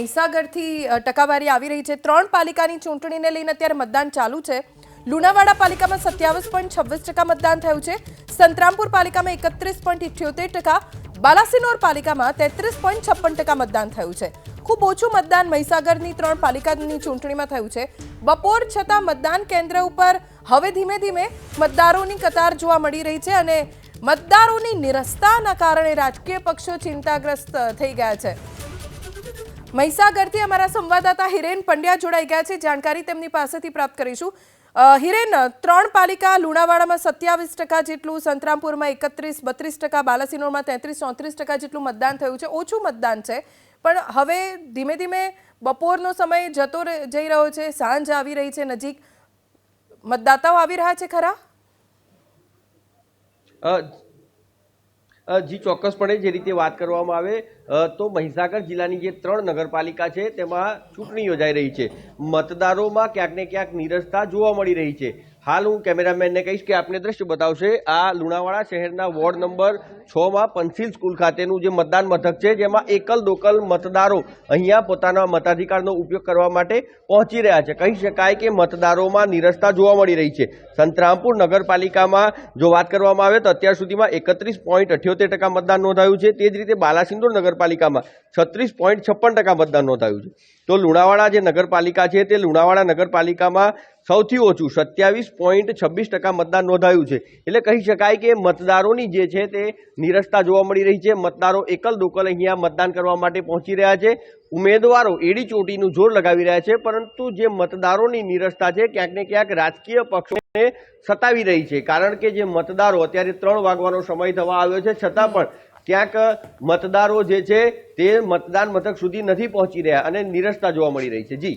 મહીસાગરથી ટકાવારી આવી રહી છે। 3 પાલિકાની ચૂંટણીને લઈને અત્યારે મતદાન ચાલુ છે। લુણાવાડા પાલિકામાં 27.26% મતદાન થયું છે। સંતરામપુર પાલિકામાં 31.78%, બાલાસિનોર પાલિકામાં 33.56% મતદાન થયું છે। ખૂબ ઓછું મતદાન મહીસાગરની 3 પાલિકાની ચૂંટણીમાં થયું છે। બપોર છતાં મતદાન કેન્દ્ર ઉપર હવે ધીમે ધીમે મતદારોની કતાર જોવા મળી રહી છે અને મતદારોની નિરસ્તાના કારણે રાજકીય પક્ષો ચિંતાગ્રસ્ત થઈ ગયા છે। મહીસાગરથી અમારા સંવાદદાતા હિરેન પંડ્યા જોડાઈ ગયા છે। જાણકારી તેમની પાસેથી પ્રાપ્ત કરીશું। હિરેન, 3 પાલિકા લુણાવાડામાં 27% જેટલું, સંતરામપુરમાં 31-32%, બાલાસિનોરમાં 33-34% જેટલું મતદાન થયું છે। ઓછું મતદાન છે, પણ હવે ધીમે ધીમે બપોરનો સમય જતો જઈ રહ્યો છે, સાંજ આવી રહી છે નજીક। મતદાતાઓ આવી રહ્યા છે ખરા? જી ચોક્કસપણે જે રીતે વાત કરવામાં આવે તો મહીસાગર જિલ્લાની જે 3 નગરપાલિકા છે તેમાં ચૂંટણી યોજાઈ રહી છે। મતદારોમાં ક્યાંક ને ક્યાંક નીરસતા જોવા મળી રહી છે। હાલ હું કેમેરામેનને કહીશ કે આપને દ્રશ્ય બતાવશે। આ લુણાવાડા શહેરના વોર્ડ નંબર 6 માં પંસિલ સ્કૂલ ખાતેનું જે મતદાન મથક છે, જેમાં એકલ દોકલ મતદારો અહીંયા પોતાના મતાધિકારનો ઉપયોગ કરવા માટે પહોંચી રહ્યા છે। કહી શકાય કે મતદારોમાં નીરસતા જોવા મળી રહી છે। સંતરામપુર નગરપાલિકામાં જો વાત કરવામાં આવે તો અત્યાર સુધીમાં 31.78% મતદાન નોંધાયું છે। તે જ રીતે બાલાસિનોર નગરપાલિકામાં 36.56% મતદાન નોંધાયું છે। તો લુણાવાડા જે નગરપાલિકા છે તે લુણાવાડા નગરપાલિકામાં સૌથી ઓછું 27.26% મતદાન નોંધાયું છે। એટલે કહી શકાય કે મતદારોની જે છે તે નીરસતા જોવા મળી રહી છે। મતદારો એકલ દોકલ અહીંયા મતદાન કરવા માટે પહોંચી રહ્યા છે। ઉમેદવારો એડી ચોટીનું જોર લગાવી રહ્યા છે, પરંતુ જે મતદારોની નીરસતા છે ક્યાંક ને ક્યાંક રાજકીય પક્ષોને સતાવી રહી છે। કારણ કે જે મતદારો અત્યારે 3 વાગવાનો સમય થવા આવ્યો છે, છતાં પણ ક્યાંક મતદારો જે છે તે મતદાન મથક સુધી નથી પહોંચી રહ્યા અને નીરસતા જોવા મળી રહી છે। જી